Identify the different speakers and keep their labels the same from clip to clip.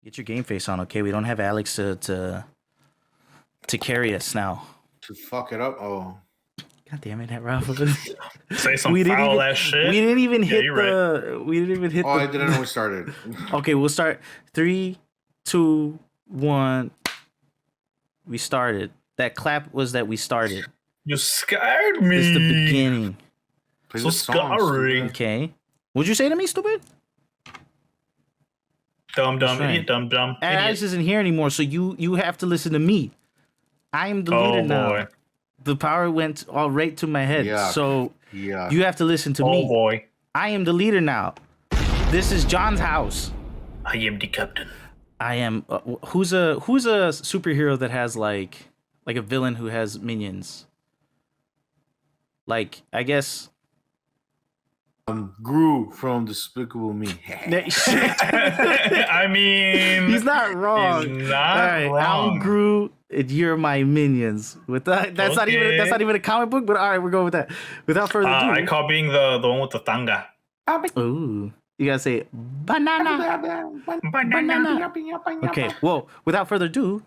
Speaker 1: Get your game face on, okay? We don't have Alex to carry us now.
Speaker 2: To fuck it up? Oh.
Speaker 1: God damn it, Rafa.
Speaker 3: Say some foul ass shit.
Speaker 1: We didn't even hit
Speaker 3: right.
Speaker 1: We didn't even hit
Speaker 2: I didn't know we started.
Speaker 1: Okay, we'll start. 3, 2, 1. We started. That clap was that we started.
Speaker 3: You scared me.
Speaker 1: It's the beginning.
Speaker 2: Play
Speaker 3: So
Speaker 2: the song,
Speaker 3: scary.
Speaker 1: Okay. What'd you say to me, stupid?
Speaker 3: Dumb, idiot, dumb.
Speaker 1: Alex isn't here anymore, so you have to listen to me. I am the leader now.
Speaker 3: Boy.
Speaker 1: The power went all right to my head.
Speaker 2: Yeah.
Speaker 1: So
Speaker 2: Yeah.
Speaker 1: you have to listen to me.
Speaker 3: Oh boy.
Speaker 1: I am the leader now. This is John's house.
Speaker 3: I am the captain.
Speaker 1: I am who's a superhero that has like a villain who has minions? Like, I guess
Speaker 2: Gru from Despicable Me.
Speaker 3: I mean,
Speaker 1: he's not wrong.
Speaker 3: He's not wrong.
Speaker 1: I'm Gru. You're my minions. With that, that's not even a comic book. But all right, we're going with that. Without further ado,
Speaker 3: I call being the one with the tanga.
Speaker 1: Ooh, you gotta say banana. Okay. Well, without further ado,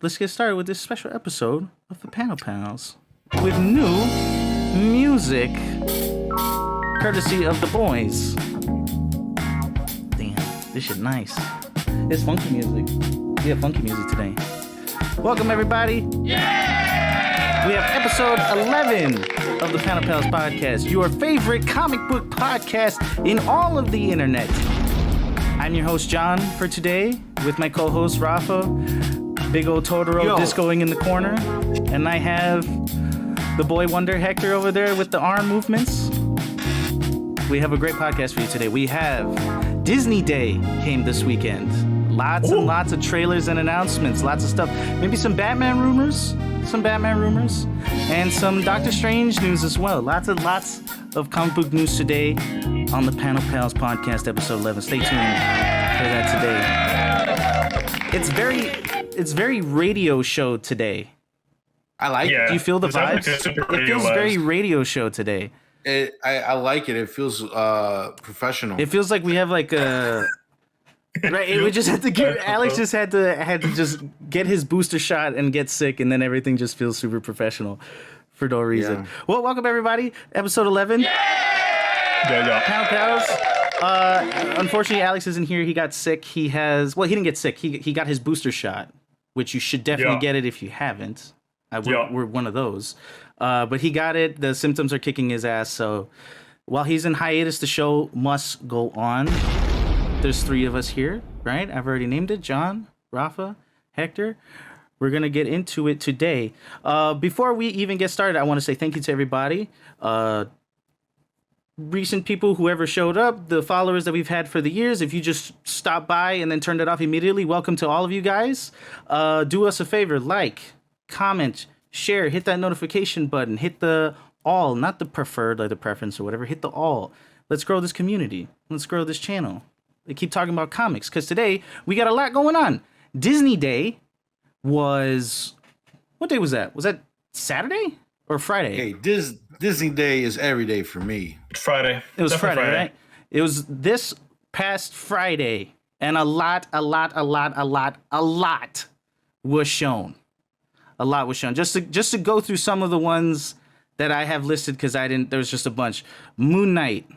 Speaker 1: let's get started with this special episode of the Panel Pals with new music, courtesy of the boys. Damn, this shit nice. It's funky music. We have funky music today. Welcome, everybody. Yeah! We have episode 11 of the Panel Pals podcast, your favorite comic book podcast in all of the internet. I'm your host, John, for today, with my co-host, Rafa, big old Totoro discoing in the corner, and I have the boy wonder, Hector, over there with the arm movements. We have a great podcast for you today. We have Disney Day came this weekend. Lots and lots of trailers and announcements. Lots of stuff. Maybe some Batman rumors. And some Doctor Strange news as well. Lots of comic book news today on the Panel Pals podcast, episode 11. Stay tuned for that today. It's very radio show today.
Speaker 2: I like it.
Speaker 1: Do you feel the vibes? It feels very radio show today.
Speaker 2: I like it. It feels professional.
Speaker 1: It feels like we have like a right. We just had to get Alex just had to just get his booster shot and get sick, and then everything just feels super professional for no reason. Yeah. Well, welcome everybody, episode 11.
Speaker 3: Yeah.
Speaker 1: Panel Pals. Unfortunately, Alex isn't here. He got sick. He didn't get sick. He got his booster shot, which you should definitely get it if you haven't. We're one of those. But he got it. The symptoms are kicking his ass. So while he's in hiatus, the show must go on. There's 3 of us here, right? I've already named it. John, Rafa, Hector. We're going to get into it today. Before we even get started, I want to say thank you to everybody. Recent people, whoever showed up, the followers that we've had for the years. If you just stopped by and then turned it off immediately, welcome to all of you guys. Do us a favor, like, comment, share, hit that notification button, hit the all, not the preferred, like the preference or whatever, hit the all. Let's grow this community. Let's grow this channel. They keep talking about comics because today we got a lot going on. Disney Day was, what day was that? Was that Saturday or Friday?
Speaker 2: Hey, Disney Day is every day for me.
Speaker 3: It's Friday.
Speaker 1: It was Friday, right? It was this past Friday, and a lot was shown. A lot was shown. Just to go through some of the ones that I have listed because there was just a bunch. Moon Knight,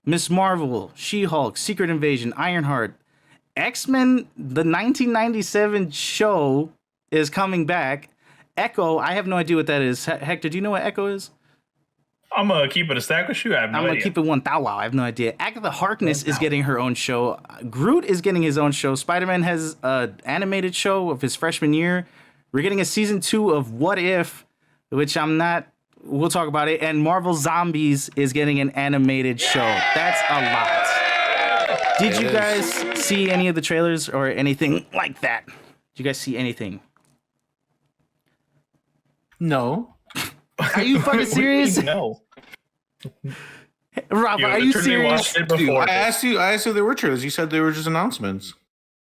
Speaker 1: Miss Marvel, She-Hulk, Secret Invasion, Ironheart, X-Men, the 1997 show is coming back. Echo, I have no idea what that is. Hector, do you know what Echo is?
Speaker 3: I'm going to keep it a stack with you. I have no idea.
Speaker 1: I'm going to keep it 1,000. I have no idea. Agatha Harkness is getting her own show. Groot is getting his own show. Spider-Man has an animated show of his freshman year. We're getting a season 2 of What If, which we'll talk about it. And Marvel Zombies is getting an animated show. That's a lot. Did you guys see any of the trailers or anything like that? Did you guys see anything?
Speaker 2: No.
Speaker 1: Are you fucking serious?
Speaker 3: No.
Speaker 1: Rafa, are you serious?
Speaker 2: I asked you if there were trailers. You said they were just announcements.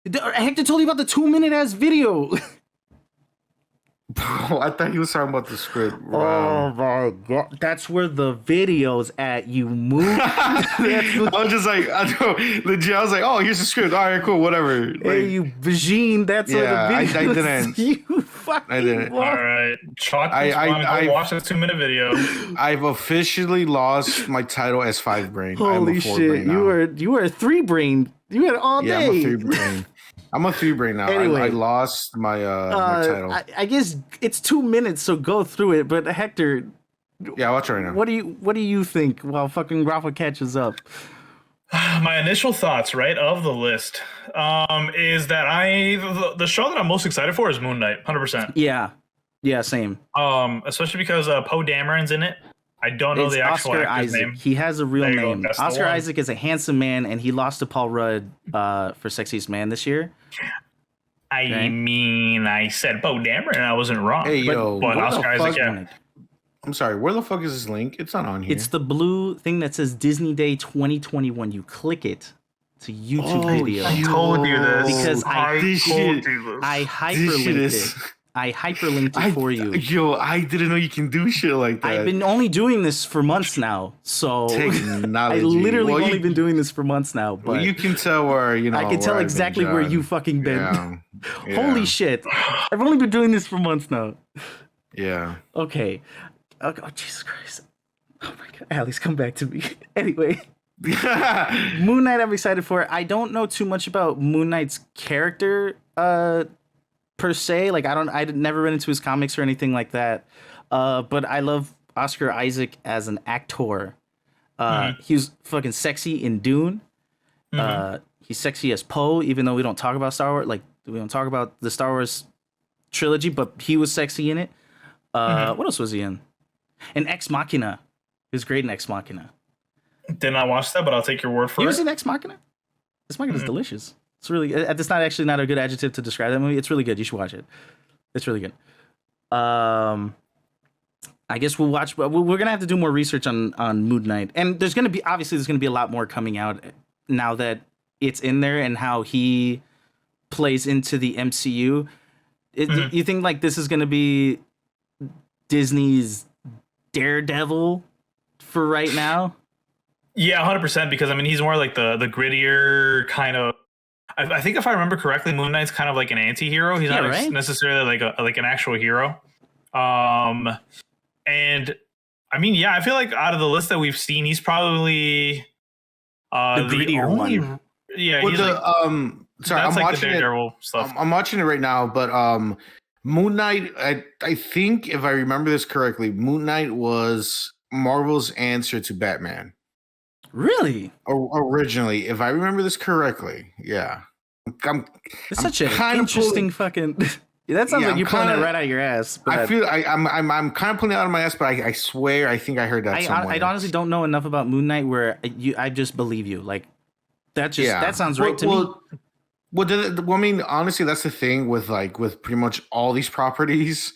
Speaker 1: Hector told you about the 2-minute ass video.
Speaker 2: I thought he was talking about the script.
Speaker 1: Oh my god, that's where the videos at. You move.
Speaker 2: I was just like, legit. I was like, oh, here's the script. All right, cool, whatever. Like,
Speaker 1: Hey, you vagine. That's where the
Speaker 2: I
Speaker 1: videos.
Speaker 2: didn't.
Speaker 1: You fucking.
Speaker 2: I didn't.
Speaker 3: All right, Chalk.
Speaker 2: I
Speaker 3: watch this 2-minute video.
Speaker 2: I've officially lost my title as 5 brain.
Speaker 1: Holy shit! You were a 3 brain. You had it all day.
Speaker 2: Yeah, I'm a 3 brain. I'm a 3 brain now.
Speaker 1: Anyway,
Speaker 2: I lost my my title.
Speaker 1: I guess it's 2 minutes, so go through it. But Hector,
Speaker 2: Yeah, watch it right now.
Speaker 1: what do you think while fucking Rafa catches up?
Speaker 3: My initial thoughts, right, of the list, is that the show that I'm most excited for is Moon Knight, 100%.
Speaker 1: Yeah, same.
Speaker 3: Especially because Poe Dameron's in it. I don't know
Speaker 1: It's
Speaker 3: the actual
Speaker 1: Oscar
Speaker 3: actor's
Speaker 1: Isaac.
Speaker 3: name.
Speaker 1: He has a real
Speaker 3: There you go.
Speaker 1: name.
Speaker 3: That's the
Speaker 1: Oscar
Speaker 3: one.
Speaker 1: Isaac is a handsome man, and he lost to Paul Rudd for Sexiest Man this year.
Speaker 3: I mean, I said Poe Dameron, and I wasn't wrong.
Speaker 2: Hey, yo,
Speaker 3: but
Speaker 2: what
Speaker 3: Oscar
Speaker 2: the
Speaker 3: Isaac,
Speaker 2: fuck?
Speaker 3: yeah.
Speaker 2: I'm sorry. Where the fuck is this link? It's not on here.
Speaker 1: It's the blue thing that says Disney Day 2021. You click it. It's a YouTube video.
Speaker 3: I told you this.
Speaker 1: Because I
Speaker 2: this
Speaker 3: told
Speaker 2: shit-
Speaker 3: you this.
Speaker 1: I
Speaker 2: This shit
Speaker 1: hyperlinked
Speaker 2: is-
Speaker 1: it. I hyperlinked it for you.
Speaker 2: Yo, I didn't know you can do shit like that.
Speaker 1: I've been only doing this for months now, so
Speaker 2: Technology.
Speaker 1: I literally
Speaker 2: Well,
Speaker 1: only been doing this for months now. But
Speaker 2: Well, you can tell where
Speaker 1: I can tell
Speaker 2: where I've
Speaker 1: exactly
Speaker 2: been,
Speaker 1: where
Speaker 2: John.
Speaker 1: you fucking been.
Speaker 2: Yeah.
Speaker 1: Holy shit! I've only been doing this for months now.
Speaker 2: Yeah.
Speaker 1: Okay. Oh, Jesus Christ! Oh my God, Alice, come back to me. Anyway, Moon Knight, I'm excited for. I don't know too much about Moon Knight's character, per se. Like I never read into his comics or anything like that. But I love Oscar Isaac as an actor. He was fucking sexy in Dune. He's sexy as Poe, even though we don't talk about Star Wars. Like we don't talk about the Star Wars trilogy, but he was sexy in it. What else was he in? In Ex Machina. He was great in Ex Machina.
Speaker 3: Did not watch that, but I'll take your word for
Speaker 1: He
Speaker 3: it.
Speaker 1: was in Ex Machina. Ex Machina is delicious. It's really. It's not actually not a good adjective to describe that movie. It's really good. You should watch it. It's really good. I guess we'll watch. We're gonna have to do more research on Moon Knight, and there's gonna be a lot more coming out now that it's in there and how he plays into the MCU. You think like this is gonna be Disney's Daredevil for right now?
Speaker 3: Yeah, 100%. Because I mean, he's more like the grittier kind of. I think if I remember correctly, Moon Knight's kind of like an anti-hero. He's not necessarily like an actual hero. And I mean, yeah, I feel like out of the list that we've seen, he's probably
Speaker 1: The grittier one.
Speaker 3: Yeah,
Speaker 2: Well,
Speaker 3: he's
Speaker 2: sorry, I'm
Speaker 3: that's like
Speaker 2: watching
Speaker 3: the
Speaker 2: it.
Speaker 3: Daredevil stuff.
Speaker 2: I'm watching it right now, but Moon Knight. I think if I remember this correctly, Moon Knight was Marvel's answer to Batman.
Speaker 1: Really?
Speaker 2: Originally, if I remember this correctly, yeah.
Speaker 1: It's such an interesting fucking. That sounds like you're pulling it right out of your ass. But
Speaker 2: I feel I'm kind of pulling it out of my ass, but I swear I think I heard that somewhere.
Speaker 1: I honestly don't know enough about Moon Knight where I just believe you. Like that sounds right to me.
Speaker 2: Well, I mean, honestly, that's the thing with pretty much all these properties.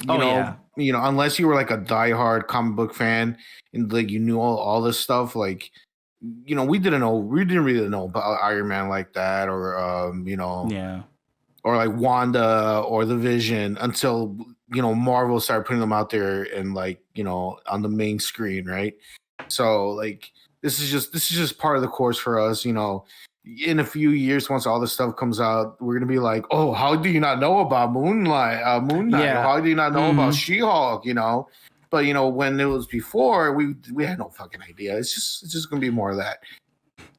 Speaker 2: You know, unless you were like a diehard comic book fan and like you knew all this stuff, like we didn't really know about Iron Man like that, or or like Wanda or the Vision until Marvel started putting them out there and on the main screen, right? So like this is just part of the course for us, In a few years, once all this stuff comes out, we're gonna be like, "Oh, how do you not know about Moon Knight?
Speaker 1: Yeah.
Speaker 2: How do you not know about She-Hulk?" But when it was before, we had no fucking idea. It's just gonna be more of that.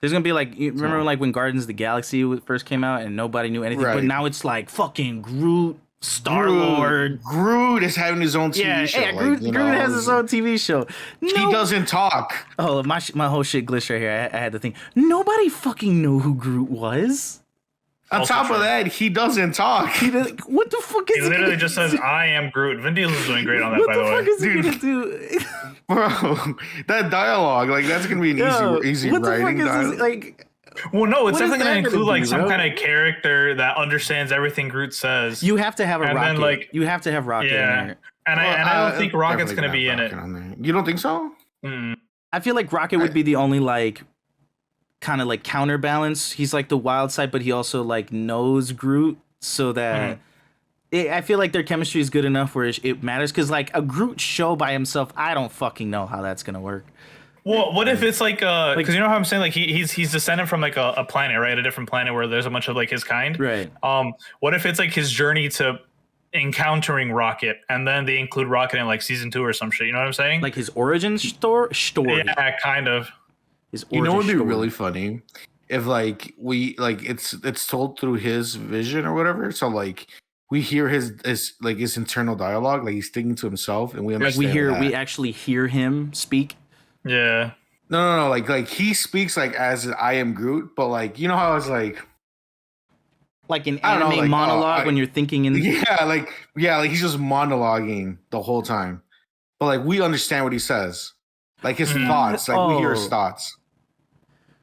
Speaker 1: There's gonna be remember when Guardians of the Galaxy first came out and nobody knew anything, but now it's like fucking Groot, Star-Lord.
Speaker 2: Groot is having his own TV show.
Speaker 1: Yeah, Groot has his own TV show.
Speaker 2: He doesn't talk.
Speaker 1: Oh, my whole shit glitched right here. I had to think. Nobody fucking knew who Groot was.
Speaker 2: On top of that, he doesn't talk.
Speaker 1: What the fuck is
Speaker 3: He literally just says, "I am Groot." Vin Diesel's doing great on that,
Speaker 1: what
Speaker 3: by the way.
Speaker 1: What the fuck is he gonna do?
Speaker 2: Bro, that dialogue, that's gonna be an easy
Speaker 1: what the
Speaker 2: writing
Speaker 1: fuck
Speaker 2: dialogue.
Speaker 1: Is this,
Speaker 3: Well, no, it's
Speaker 1: What is
Speaker 3: definitely
Speaker 1: that
Speaker 3: going to
Speaker 1: gonna
Speaker 3: include
Speaker 1: be,
Speaker 3: some
Speaker 1: bro?
Speaker 3: kind of character that understands everything Groot says.
Speaker 1: You have to have a
Speaker 3: And
Speaker 1: Rocket.
Speaker 3: then,
Speaker 1: You have to have Rocket in there.
Speaker 3: And I don't think Rocket's going to be in it.
Speaker 2: You don't think so?
Speaker 1: I feel like Rocket would be the only kind of counterbalance. He's like the wild side, but he also knows Groot, so that I feel like their chemistry is good enough where it matters. Because like a Groot show by himself, I don't fucking know how that's gonna work.
Speaker 3: Well, what if it's like because you know how I'm saying like he's descended from like a planet, right? A different planet where there's a bunch of like his kind.
Speaker 1: Right.
Speaker 3: What if it's like his journey to encountering Rocket, and then they include Rocket in like season 2 or some shit? You know what I'm saying?
Speaker 1: Like his origin story.
Speaker 3: Yeah, kind of.
Speaker 1: His
Speaker 2: You know,
Speaker 1: origin
Speaker 2: what would be
Speaker 1: story.
Speaker 2: really funny if like we like it's told through his vision or whatever. So like we hear his internal dialogue, like he's thinking to himself, and we
Speaker 1: Like
Speaker 2: understand.
Speaker 1: we actually hear him speak.
Speaker 3: Yeah.
Speaker 2: No. Like he speaks like as I am Groot, but like you know how it's like
Speaker 1: Like an
Speaker 2: I don't know,
Speaker 1: anime
Speaker 2: like,
Speaker 1: monologue when you're thinking in.
Speaker 2: like he's just monologuing the whole time, but like we understand what he says, like his thoughts, like we hear his thoughts.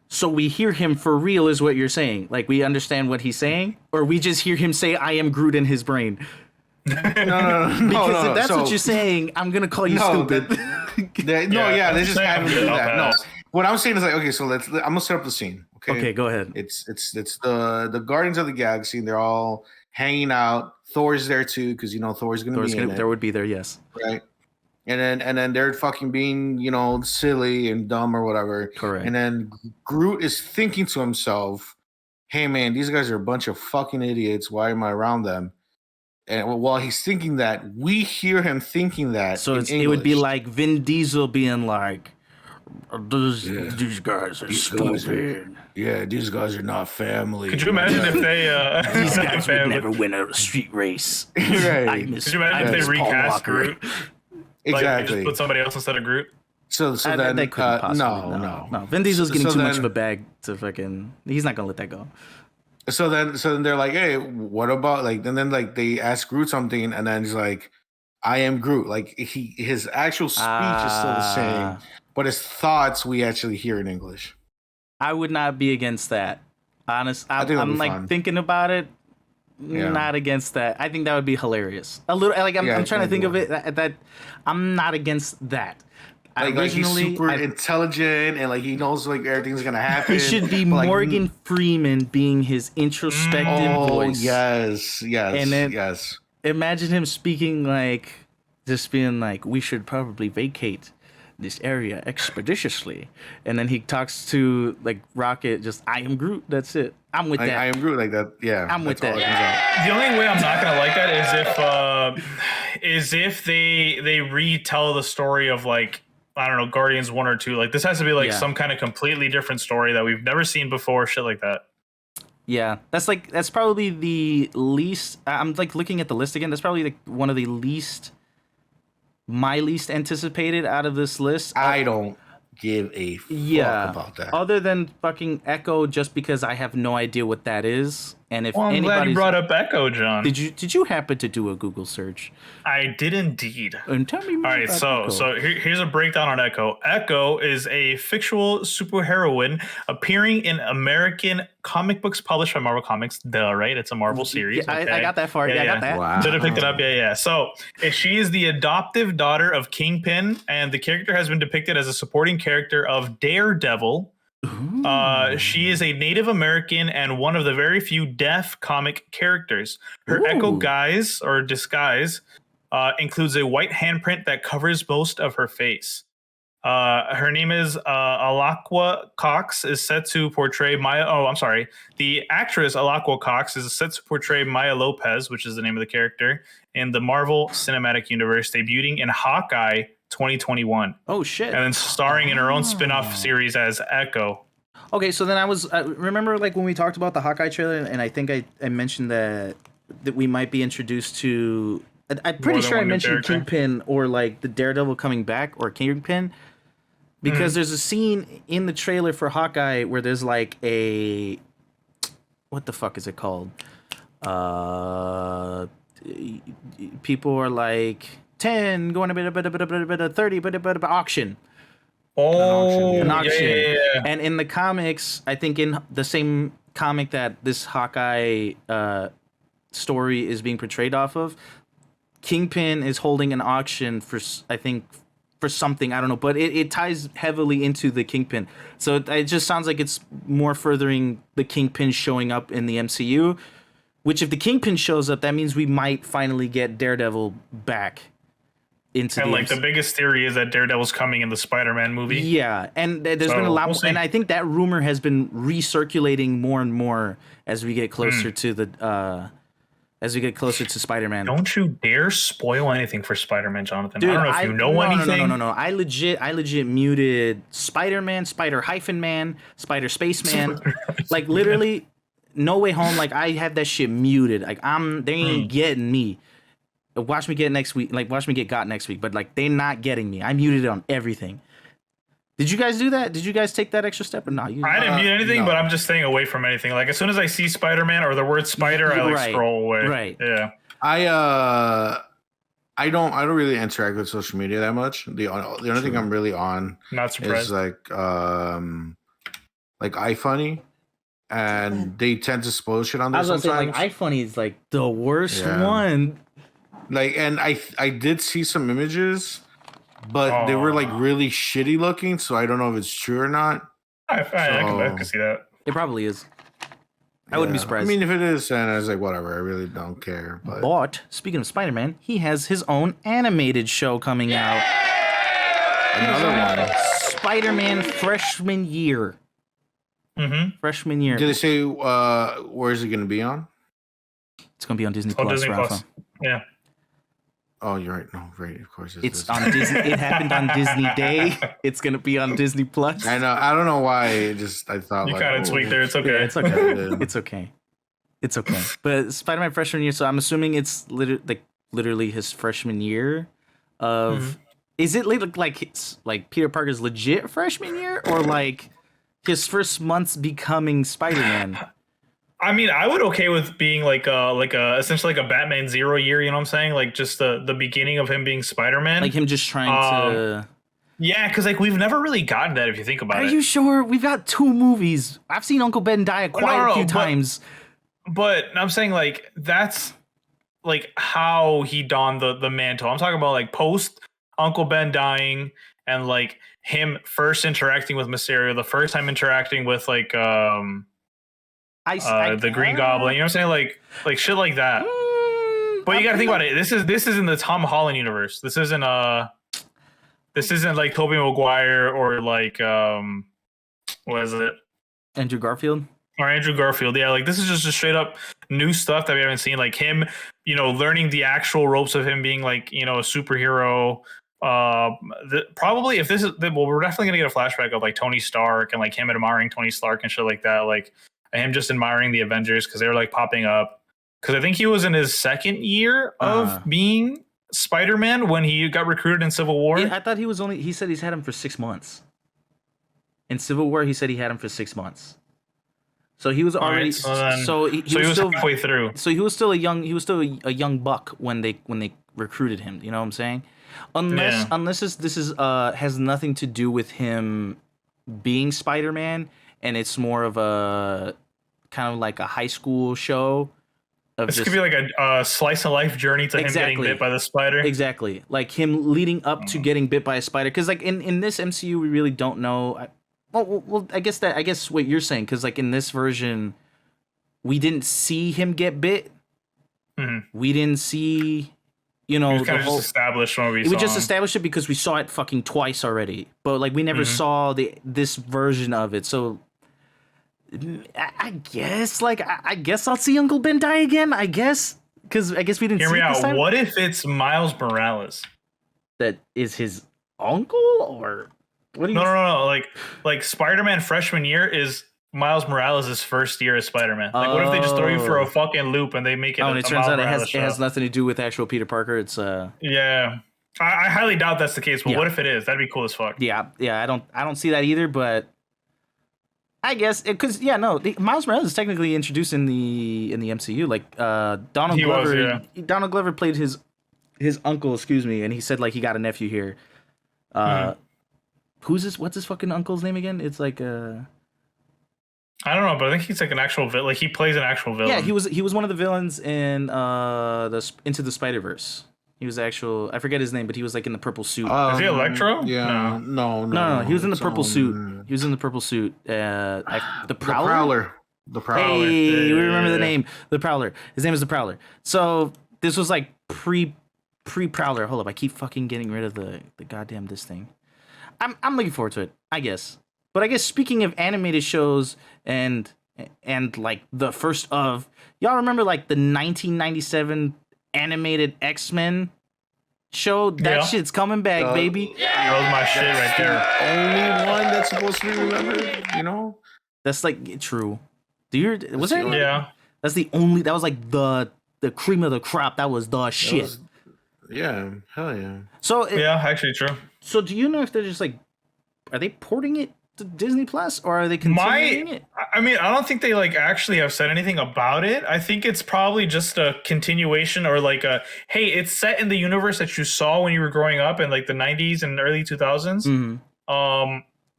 Speaker 1: So we hear him for real, is what you're saying? Like we understand what he's saying, or we just hear him say "I am Groot" in his brain?
Speaker 2: No.
Speaker 1: Because if that's what you're saying, I'm gonna call you stupid.
Speaker 2: They just have him do that. No, what I'm saying is like, okay, so I'm gonna set up the scene.
Speaker 1: Okay, go ahead.
Speaker 2: It's the Guardians of the Galaxy, and they're all hanging out. Thor's there too, because you know Thor's gonna be in it.
Speaker 1: There would be there, yes.
Speaker 2: Right. And then they're fucking being, you know, silly and dumb or whatever.
Speaker 1: Correct.
Speaker 2: And then Groot is thinking to himself, "Hey man, these guys are a bunch of fucking idiots. Why am I around them?" And while he's thinking that, we hear him thinking that.
Speaker 1: So it would be like Vin Diesel being like, "These guys are stupid.
Speaker 2: These guys are not family."
Speaker 3: Could you imagine if they
Speaker 1: These guys would never win a street race."
Speaker 2: Right.
Speaker 3: Could you imagine if they recast Groot?
Speaker 2: Exactly.
Speaker 3: Like, just put somebody else instead of Groot.
Speaker 2: So then
Speaker 1: they couldn't possibly. No. Vin Diesel's getting too much of a bag to fucking. He's not gonna let that go.
Speaker 2: So then they're like, "Hey, what about like?" And then like they ask Groot something, and then he's like, "I am Groot." Like his actual speech is still the same, but his thoughts we actually hear in English.
Speaker 1: I would not be against that. Honest, I'm like fun. Thinking about it. Yeah. Not against that. I think that would be hilarious. A little like I'm trying to think of it that I'm not against that.
Speaker 2: Like he's super intelligent and like he knows like everything's gonna happen.
Speaker 1: It should be Morgan Freeman being his introspective voice.
Speaker 2: Yes. And then
Speaker 1: imagine him speaking like just being like, "We should probably vacate this area expeditiously," and then he talks to like Rocket, just "I am Groot." That's it. I'm with that.
Speaker 2: I am Groot like that. Yeah,
Speaker 1: I'm with that.
Speaker 3: The only way I'm not gonna like that is if they retell the story of like, I don't know, Guardians 1 or 2. Like this has to be like some kind of completely different story that we've never seen before. Shit like that.
Speaker 1: Yeah, that's probably the least. I'm like looking at the list again. That's probably like one of the my least anticipated out of this list.
Speaker 2: I don't give a fuck about that.
Speaker 1: Other than fucking Echo, just because I have no idea what that is. And if
Speaker 3: I'm glad you brought up Echo, John.
Speaker 1: Did you happen to do a Google search?
Speaker 3: I did indeed.
Speaker 1: And tell me more.
Speaker 3: All right, so here's a breakdown on Echo. Echo is a fictional superheroine appearing in American comic books published by Marvel Comics. Duh, right? It's a Marvel series.
Speaker 1: Yeah, okay. I got that far. Yeah, I got that.
Speaker 2: Wow.
Speaker 3: Should have picked it up. Yeah. So she is the adoptive daughter of Kingpin, and the character has been depicted as a supporting character of Daredevil. She is a Native American and one of the very few deaf comic characters. Her Echo guise or disguise includes a white handprint that covers most of her face. Her name is Alaqua Cox is set to portray Maya. Oh, I'm sorry. The actress Alaqua Cox is set to portray Maya Lopez, which is the name of the character, in the Marvel Cinematic Universe, debuting in Hawkeye 2021.
Speaker 1: Oh shit!
Speaker 3: And then starring in her own spin-off series as Echo.
Speaker 1: Okay, so then I remember like when we talked about the Hawkeye trailer, and I think I mentioned that we might be introduced to. I'm pretty sure I mentioned Kingpin or like the Daredevil coming back or Kingpin, because there's a scene in the trailer for Hawkeye where there's like a, what the fuck is it called? People are like 10 going a bit 30 but auction. An auction.
Speaker 3: Yeah.
Speaker 1: And in the comics, I think in the same comic that this Hawkeye story is being portrayed off of, Kingpin is holding an auction for something, I don't know, but it ties heavily into the Kingpin. So it just sounds like it's more furthering the Kingpin showing up in the MCU. Which, if the Kingpin shows up, that means we might finally get Daredevil back into
Speaker 3: and like the biggest theory is that Daredevil's coming in the Spider-Man movie.
Speaker 1: Yeah, and there's been a lot more, and I think that rumor has been recirculating more and more as we get closer to the Spider-Man.
Speaker 3: Don't you dare spoil anything for Spider-Man, Jonathan. Dude, I don't know if you know anything.
Speaker 1: No. I legit muted Spider-Man, Spider-Man, Spider-Spaceman. Like literally, No Way Home. Like I have that shit muted. Like they ain't getting me. Watch me get next week. Like watch me get got next week. But like they're not getting me. I muted it on everything. Did you guys do that? Did you guys take that extra step or not?
Speaker 3: I didn't mute anything, but I'm just staying away from anything. Like as soon as I see Spider-Man or the word spider, I like scroll away.
Speaker 1: Right.
Speaker 3: Yeah.
Speaker 2: I don't really interact with social media that much. The only thing I'm really on is like iFunny, and they tend to spoil shit on there. I was
Speaker 1: sometimes. Say, like iFunny is like the worst one.
Speaker 2: Like, and I did see some images, but they were like really shitty looking, so I don't know if it's true or not.
Speaker 3: I can see that.
Speaker 1: It probably is. I wouldn't be surprised.
Speaker 2: I mean, if it is, then I was like, whatever. I really don't care.
Speaker 1: But speaking of Spider-Man, he has his own animated show coming out.
Speaker 2: Another one.
Speaker 1: Spider-Man Freshman Year.
Speaker 3: Mm-hmm.
Speaker 1: Freshman Year.
Speaker 2: Did they say where is it going to be on?
Speaker 1: It's going to be on Disney Plus,
Speaker 3: Disney
Speaker 1: Rafa.
Speaker 3: Plus. Yeah.
Speaker 2: Oh, you're right. No, right. Of course,
Speaker 1: it's on Disney. It happened on Disney Day. It's gonna be on Disney Plus.
Speaker 2: I know. I don't know why. I thought
Speaker 3: you kind of tweaked there. It's okay.
Speaker 1: Yeah, it's okay. It's okay. It's okay. But Spider-Man freshman year. So I'm assuming it's literally his freshman year. Is it like Peter Parker's legit freshman year, or like his first months becoming Spider-Man?
Speaker 3: I mean, I would okay with being like essentially like a Batman 0 year, you know what I'm saying? Like just the beginning of him being Spider-Man.
Speaker 1: Like him just trying to...
Speaker 3: Yeah, because like we've never really gotten that if you think about it.
Speaker 1: Are you sure? We've got 2 movies. I've seen Uncle Ben die quite a few times.
Speaker 3: But I'm saying like that's like how he donned the mantle. I'm talking about like post Uncle Ben dying and like him first interacting with Mysterio, the first time interacting with like... the Green Goblin, you know what I'm saying? Like shit like that. But you gotta think about it. This is in the Tom Holland universe. This isn't like Tobey Maguire or like what is it?
Speaker 1: Andrew Garfield?
Speaker 3: Or Andrew Garfield, yeah. Like this is just straight up new stuff that we haven't seen. Like him, learning the actual ropes of him being like, a superhero. Probably if this is we're definitely gonna get a flashback of like Tony Stark and like him admiring Tony Stark and shit like that. Like him just admiring the Avengers because they were like popping up. Because I think he was in his second year of being Spider-Man when he got recruited in Civil War.
Speaker 1: Yeah, I thought he said he's had him for 6 months. In Civil War, he said he had him for 6 months. So he was already.
Speaker 3: Right, so he was still halfway through.
Speaker 1: So he was still a young buck when they recruited him. You know what I'm saying? Unless this is has nothing to do with him being Spider-Man, and it's more of a kind of like a high school show.
Speaker 3: This could be like a slice of life journey to him getting bit by the spider.
Speaker 1: Exactly, like him leading up to getting bit by a spider. Because like in this MCU, we really don't know. Well, I guess what you're saying, because like in this version, we didn't see him get bit.
Speaker 3: Mm-hmm.
Speaker 1: We didn't see,
Speaker 3: it was kind of just established when we saw
Speaker 1: just established it because we saw it fucking twice already. But like we never saw this version of it. So I guess I'll see Uncle Ben die again. I guess because we didn't see it this time.
Speaker 3: What if it's Miles Morales?
Speaker 1: That is his uncle, or what?
Speaker 3: No. Like Spider-Man freshman year is Miles Morales' first year as Spider-Man. Like, what if they just throw you for a fucking loop and they make it?
Speaker 1: And it turns out it has nothing to do with actual Peter Parker. It's
Speaker 3: yeah. I highly doubt that's the case. But what if it is? That'd be cool as fuck.
Speaker 1: Yeah. I don't see that either. But I guess because Miles Morales is technically introduced in the MCU. Like Donald Glover played his uncle, and he said like he got a nephew here. Who's this? What's his fucking uncle's name again? It's like I
Speaker 3: don't know, but I think he's like an actual villain. Like he plays an actual villain.
Speaker 1: Yeah, he was one of the villains in the Into the Spider-Verse. He was I forget his name, but he was like in the purple suit.
Speaker 3: Is he Electro?
Speaker 2: Yeah. No.
Speaker 1: He was in the purple suit. He was in the purple suit. The Prowler.
Speaker 2: The Prowler.
Speaker 1: Hey, we remember the name. The Prowler. His name is the Prowler. So this was like pre-Prowler. Hold up, I keep fucking getting rid of the goddamn this thing. I'm looking forward to it, I guess. But I guess speaking of animated shows and like the first of, y'all remember like the 1997 animated X-Men show? That shit's coming back, baby.
Speaker 3: That was my shit right there.
Speaker 2: Only one that's supposed to be remembered, you know?
Speaker 1: That's like true. Was there?
Speaker 3: Yeah.
Speaker 1: That's the only. That was like the cream of the crop. That was the shit.
Speaker 2: Yeah, hell yeah.
Speaker 1: So
Speaker 3: yeah, actually true.
Speaker 1: So do you know if they're just like, are they porting it to Disney Plus or are they continuing it?
Speaker 3: I mean, I don't think they like actually have said anything about it. I think it's probably just a continuation or like hey, it's set in the universe that you saw when you were growing up in like the 90s and early 2000s.
Speaker 1: Mm-hmm.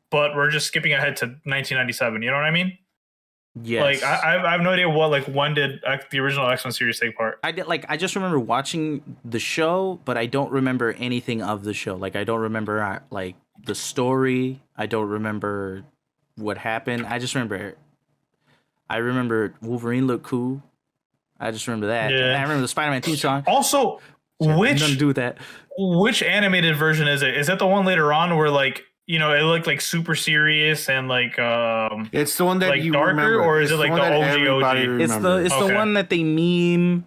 Speaker 3: But we're just skipping ahead to 1997. You know what I mean?
Speaker 1: Yes.
Speaker 3: Like I have no idea when did the original X-Men series take part.
Speaker 1: I just remember watching the show, but I don't remember anything of the show. Like I don't remember like the story. I don't remember what happened. I remember Wolverine looked cool. I just remember that.
Speaker 3: Yeah.
Speaker 1: And I remember the Spider-Man theme song.
Speaker 3: Also, nothing
Speaker 1: to do with that.
Speaker 3: Which animated version is it? Is that the one later on where like, you know, it looked like super serious and like
Speaker 2: it's the one that
Speaker 3: like
Speaker 2: you
Speaker 3: darker,
Speaker 2: remember.
Speaker 3: or is it like the OG?
Speaker 1: It's the one that they meme,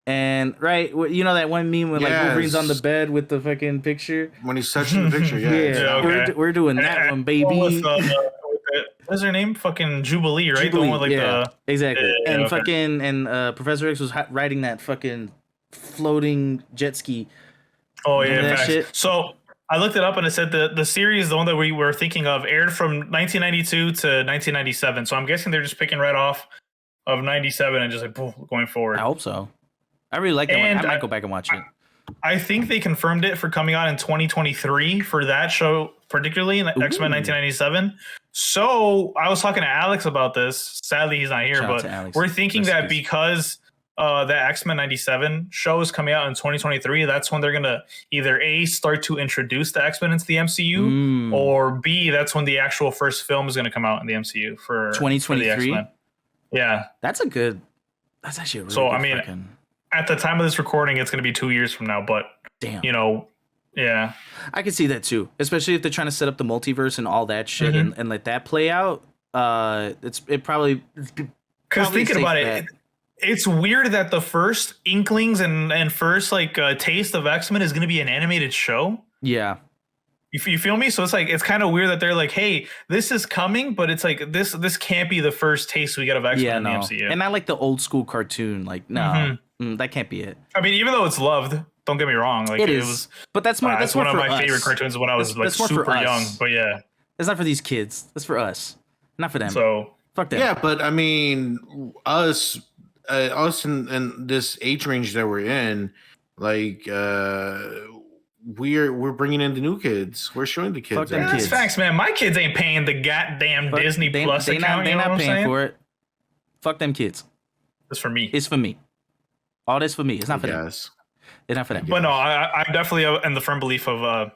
Speaker 1: and right, you know that one meme when like Wolverine's on the bed with the fucking picture
Speaker 2: when he's touching the picture.
Speaker 3: Okay.
Speaker 1: We're doing that one, baby.
Speaker 3: What's her name? Fucking Jubilee, right?
Speaker 1: Jubilee,
Speaker 3: the one with like
Speaker 1: exactly. And fucking Professor X was riding that fucking floating jet ski.
Speaker 3: Oh yeah, shit. So I looked it up and it said the series, the one that we were thinking of, aired from 1992 to 1997. So I'm guessing they're just picking right off of 97 and just like going forward.
Speaker 1: I hope so. I really like that one. I might go back and watch it.
Speaker 3: I think they confirmed it for coming out in 2023 for that show, particularly in X-Men 1997. So I was talking to Alex about this. Sadly, he's not here, but we're thinking that because that X-Men 97 show is coming out in 2023, that's when they're going to either A, start to introduce the X-Men into the MCU, or B, that's when the actual first film is going to come out in the MCU for
Speaker 1: 2023.
Speaker 3: For the X-Men. Yeah.
Speaker 1: That's actually a really
Speaker 3: so,
Speaker 1: good
Speaker 3: I mean, at the time of this recording, it's going to be 2 years from now, but,
Speaker 1: damn,
Speaker 3: you know, yeah.
Speaker 1: I can see that too, especially if they're trying to set up the multiverse and all that shit and let that play out. It probably...
Speaker 3: Because thinking about it, it's weird that the first inklings and first like taste of X-Men is going to be an animated show.
Speaker 1: Yeah.
Speaker 3: You feel me? So it's like, it's kind of weird that they're like, hey, this is coming, but it's like, this can't be the first taste we get of X-Men in the MCU.
Speaker 1: And I like the old school cartoon. Like, no, that can't be it.
Speaker 3: I mean, even though it's loved, don't get me wrong. Like
Speaker 1: it was, but that's more, that's
Speaker 3: one of my
Speaker 1: us.
Speaker 3: favorite cartoons when I was like super young, but yeah.
Speaker 1: That's not for these kids. That's for us. Not for them.
Speaker 3: So
Speaker 1: fuck them.
Speaker 2: Yeah, but I mean, us in this age range that we're in, like we're bringing in the new kids. We're showing the kids.
Speaker 1: Fuck them kids.
Speaker 3: That's facts, man. My kids ain't paying the goddamn Disney Plus account.
Speaker 1: They're not paying for it. Fuck them kids.
Speaker 3: It's for me.
Speaker 1: It's for me. All this for me. It's not for them. It's not for them.
Speaker 3: But no, I'm definitely in the firm belief of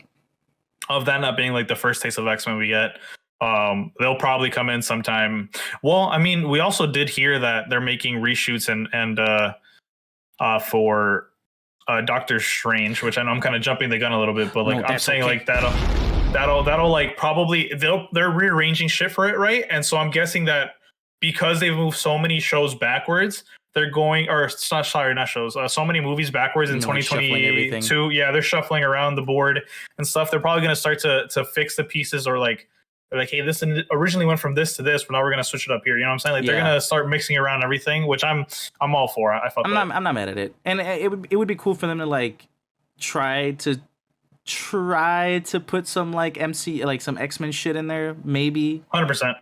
Speaker 3: that not being like the first taste of X-Men we get. They'll probably come in sometime. Well, I mean, we also did hear that they're making reshoots and for Doctor Strange, which I know I'm kind of jumping the gun a little bit, but like I'm saying, like that'll like probably they're rearranging shit for it, right? And so I'm guessing that because they've moved so many shows backwards, they're going, or not shows, so many movies backwards in 2022. Yeah, they're shuffling around the board and stuff. They're probably going to start to fix the pieces, or like, hey, this originally went from this to this, but now we're going to switch it up here. You know what I'm saying? Like they're going to start mixing around everything, which I'm all for. I'm
Speaker 1: not mad at it, and it would be cool for them to like try to put some like some X-Men shit in there, maybe
Speaker 3: 100%.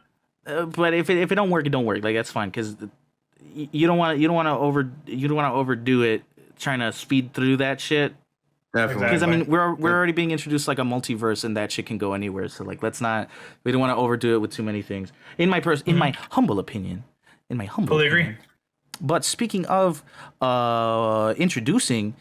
Speaker 1: But if it don't work, it don't work. Like that's fine, because you don't want to overdo it trying to speed through that shit.
Speaker 2: Definitely.
Speaker 1: Because I mean, we're already being introduced like a multiverse, and that shit can go anywhere. So like, we don't want to overdo it with too many things. In my humble opinion,
Speaker 3: Totally agree.
Speaker 1: But speaking of introducing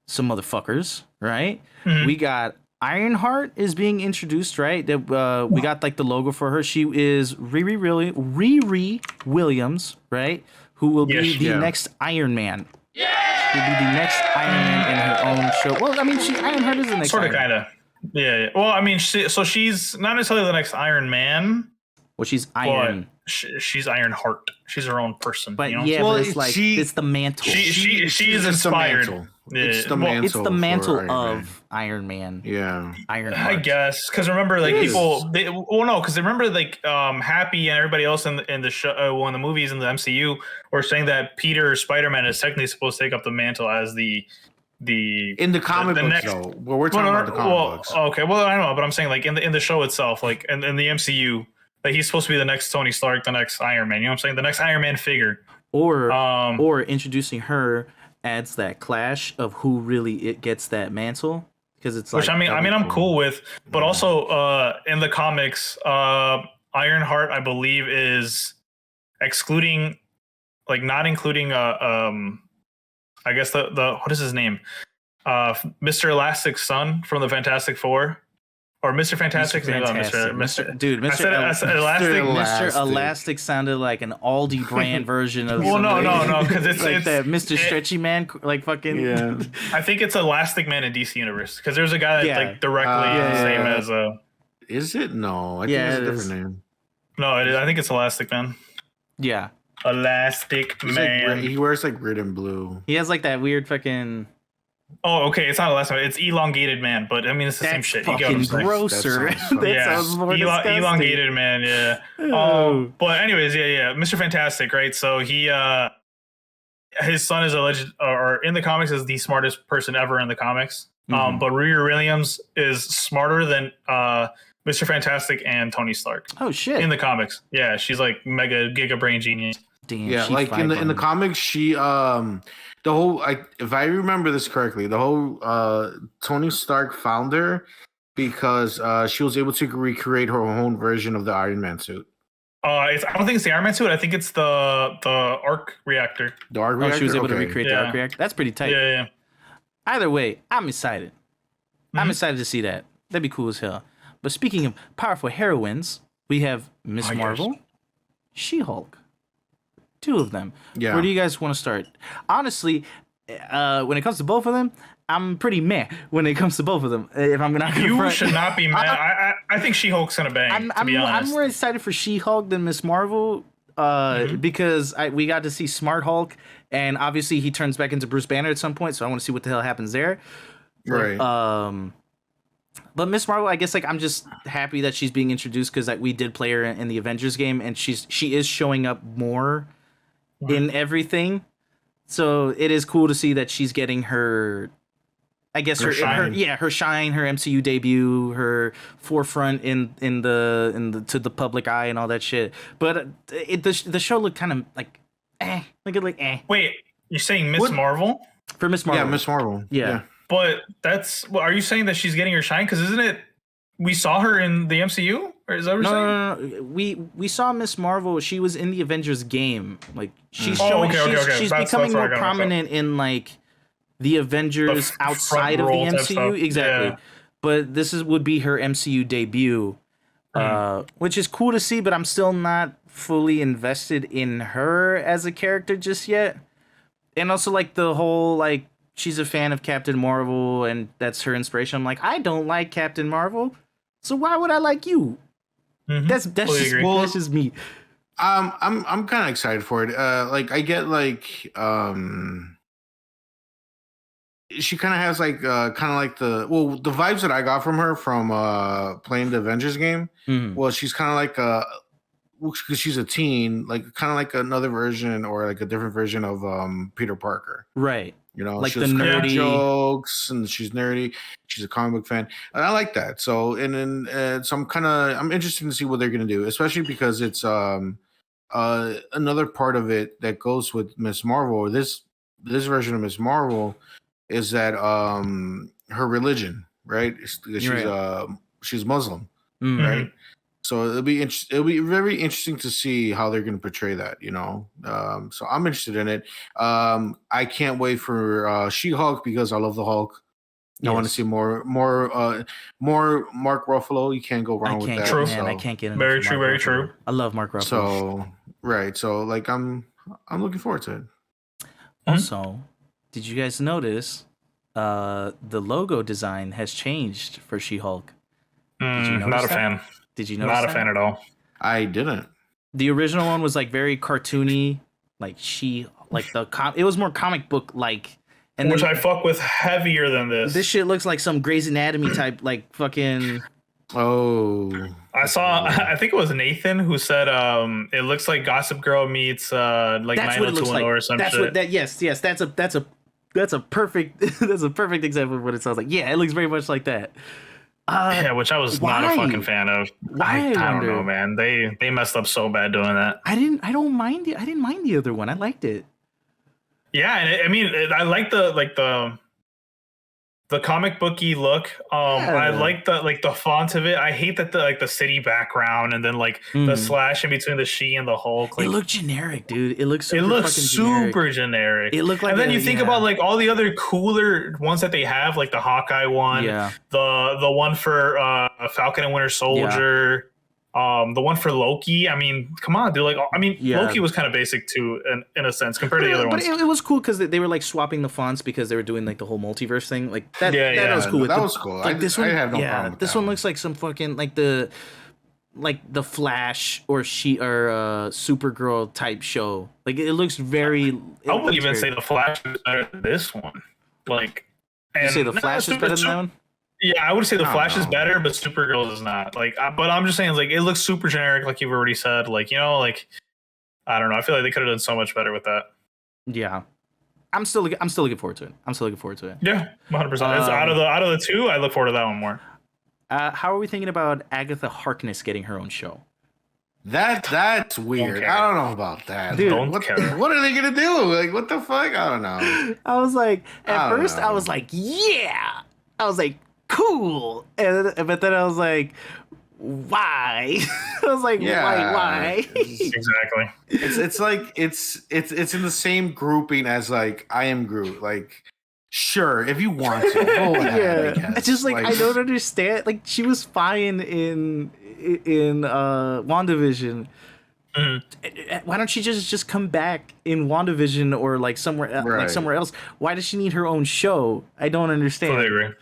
Speaker 1: some motherfuckers, right? We got Ironheart is being introduced, right? That we got like the logo for her. She is Riri Williams, right? Who will be the next Iron Man. She'll be the next Iron Man in her own show. Well, I mean, Ironheart is the next.
Speaker 3: Sort of, kind of. Yeah. Well, I mean, she's not necessarily the next Iron Man.
Speaker 1: Well, she's Iron.
Speaker 3: She's Ironheart. She's her own person.
Speaker 1: But
Speaker 3: you know?
Speaker 1: yeah, but it's like it's the mantle.
Speaker 3: She is inspired.
Speaker 2: It's the mantle.
Speaker 1: It's the mantle of Iron Man.
Speaker 2: Yeah,
Speaker 1: Ironheart.
Speaker 3: I guess because remember, like because remember, like Happy and everybody else in the show, in the movies in the MCU, were saying that Peter Spider-Man is technically supposed to take up the mantle as the
Speaker 2: in the comic books. Next, though. Well, we're talking about the comic books.
Speaker 3: Okay, well, I don't know, but I'm saying like in the show itself, like in the MCU. Like he's supposed to be the next Tony Stark, the next Iron Man. You know what I'm saying? The next Iron Man figure.
Speaker 1: Or introducing her adds that clash of who really gets that mantle, because it's like,
Speaker 3: which I mean I'm cool with, but also in the comics, Ironheart I believe is excluding, like not including I guess the what is his name, Mr. Elastic's son from the Fantastic Four. Or Mr. Fantastic,
Speaker 1: Mr. Elastic sounded like an Aldi brand version of.
Speaker 3: Well, no, because it's
Speaker 1: like that Mr. Stretchy Man, like fucking.
Speaker 2: Yeah.
Speaker 3: I think it's Elastic Man in DC Universe because there's a guy that's like directly the same as a.
Speaker 2: Is it? No, I think it's a different name.
Speaker 3: No, I think it's Elastic Man.
Speaker 1: Yeah.
Speaker 3: Elastic Man.
Speaker 2: Like, he wears like red and blue.
Speaker 1: He has like that weird fucking.
Speaker 3: Oh, okay. It's not Elastic Man. It's Elongated Man, but I mean it's the same shit.
Speaker 1: You fucking grosser. That sounds more disgusting.
Speaker 3: Elongated Man. Yeah. But anyways, yeah. Mr. Fantastic, right? So he, his son is alleged, or in the comics, is the smartest person ever in the comics. But Riri Williams is smarter than Mr. Fantastic and Tony Stark.
Speaker 1: Oh shit!
Speaker 3: In the comics, yeah, she's like mega giga brain genius.
Speaker 1: Damn,
Speaker 2: yeah, like in the comics, she the whole, if I remember this correctly, the whole Tony Stark found her because she was able to recreate her own version of the Iron Man suit.
Speaker 3: I don't think it's the Iron Man suit. I think it's the arc reactor.
Speaker 2: The arc reactor.
Speaker 1: She was able to recreate the arc reactor. That's pretty tight.
Speaker 3: Yeah.
Speaker 1: Either way, I'm excited. I'm excited to see that. That'd be cool as hell. But speaking of powerful heroines, we have Miss Marvel, She-Hulk. 2 of them. Yeah. Where do you guys want to start? Honestly, when it comes to both of them, I'm pretty meh when it comes to both of them. If I'm not gonna
Speaker 3: you should not be mad. I think She-Hulk's gonna bang. To be honest,
Speaker 1: I'm more excited for She-Hulk than Miss Marvel because we got to see Smart Hulk, and obviously he turns back into Bruce Banner at some point. So I want to see what the hell happens there.
Speaker 2: Right.
Speaker 1: But Miss Marvel, I guess, like, I'm just happy that she's being introduced because we did play her in the Avengers game, and she is showing up more in everything. So it is cool to see that she's getting her, I guess, her shine, her MCU debut, her forefront in the to the public eye and all that shit. But the show looked kind of like
Speaker 3: Wait, you're saying Miss Marvel?
Speaker 1: For Miss Marvel.
Speaker 2: Yeah, Miss Marvel.
Speaker 1: Yeah.
Speaker 3: But are you saying that she's getting her shine? Because isn't it, we saw her in the MCU? Or is that what you're saying?
Speaker 1: No. We saw Miss Marvel. She was in the Avengers game. Like, she's showing, she's becoming more prominent in like the Avengers outside of the MCU. Exactly. Yeah. But this would be her MCU debut, which is cool to see. But I'm still not fully invested in her as a character just yet. And also, like, the whole, like, she's a fan of Captain Marvel and that's her inspiration. I'm like, I don't like Captain Marvel, so why would I like you? That's just me.
Speaker 2: I'm kind of excited for it. Like, I get like she kind of has like kind of like the vibes that I got from her from playing the Avengers game. Well, she's kind of like because she's a teen, like kind of like another version or like a different version of Peter Parker.
Speaker 1: Right.
Speaker 2: You know,
Speaker 1: like
Speaker 2: she
Speaker 1: the nerdy
Speaker 2: jokes, and she's nerdy. She's a comic book fan, and I like that. So, so I'm interested to see what they're gonna do, especially because it's another part of it that goes with Miss Marvel. This version of Miss Marvel is that her religion, right? She's Muslim, right? So it'll be very interesting to see how they're going to portray that, you know. So I'm interested in it. I can't wait for She-Hulk because I love the Hulk. I want to see more Mark Ruffalo. You can't go wrong with that.
Speaker 3: True.
Speaker 1: Man, I can't get enough.
Speaker 3: Very true. Very true.
Speaker 1: I love Mark Ruffalo.
Speaker 2: So right. So like I'm looking forward to it.
Speaker 1: Also, did you guys notice the logo design has changed for She-Hulk?
Speaker 3: Not a fan.
Speaker 1: Did you notice?
Speaker 3: Not a fan at all.
Speaker 2: I didn't.
Speaker 1: The original one was like very cartoony, like it was more comic book like, and
Speaker 3: which I fuck with heavier than this.
Speaker 1: This shit looks like some Grey's Anatomy type, like fucking.
Speaker 2: Oh,
Speaker 3: I think it was Nathan who said it looks like Gossip Girl meets like 90210 or some shit.
Speaker 1: Yes, that's a perfect example of what it sounds like. Yeah, it looks very much like that.
Speaker 3: Yeah, which I was not a fucking fan of.
Speaker 1: Why?
Speaker 3: I don't know, man. They messed up so bad doing that.
Speaker 1: I didn't mind it. I didn't mind the other one. I liked it.
Speaker 3: Yeah, and I like the comic booky look. I like the font of it. I hate that the city background and then the slash in between the she and the Hulk.
Speaker 1: It looked generic, dude. It looks super
Speaker 3: generic.
Speaker 1: It looked like,
Speaker 3: and then you think about like all the other cooler ones that they have, like the Hawkeye one, the one for Falcon and Winter Soldier. The one for Loki, I mean, come on, dude. Loki was kind of basic too, in a sense, compared to the other ones.
Speaker 1: But it was cool because they were like swapping the fonts because they were doing like the whole multiverse thing. Like that was cool.
Speaker 2: That was cool.
Speaker 1: Like this one,
Speaker 2: I have no problem with
Speaker 1: this one looks like some fucking like the Flash or Supergirl type show. Like it looks very.
Speaker 3: I wouldn't even say the Flash is better than this one. Like,
Speaker 1: you say the Flash is better than that one?
Speaker 3: Yeah, I would say the Flash is better, but Supergirl is not. Like, but I'm just saying, like, it looks super generic, like you've already said. Like, you know, like, I don't know. I feel like they could have done so much better with that.
Speaker 1: Yeah, I'm still looking forward to it.
Speaker 3: Yeah, 100%. Out of the two, I look forward to that one more.
Speaker 1: How are we thinking about Agatha Harkness getting her own show?
Speaker 2: That's weird. I don't know about that.
Speaker 1: Dude,
Speaker 2: what are they gonna do? Like, what the fuck? I don't know.
Speaker 1: I was like, at first, I was like, yeah. I was like, cool, but then I was like, why? I was like, why?
Speaker 3: Exactly.
Speaker 2: It's like it's in the same grouping as like I Am Groot. Like, sure, if you want to, go ahead.
Speaker 1: Yeah, it's just like I don't understand. Like she was fine in WandaVision. Mm-hmm. Why don't she just come back in WandaVision or like somewhere else? Why does she need her own show? I don't understand.
Speaker 3: Totally agree.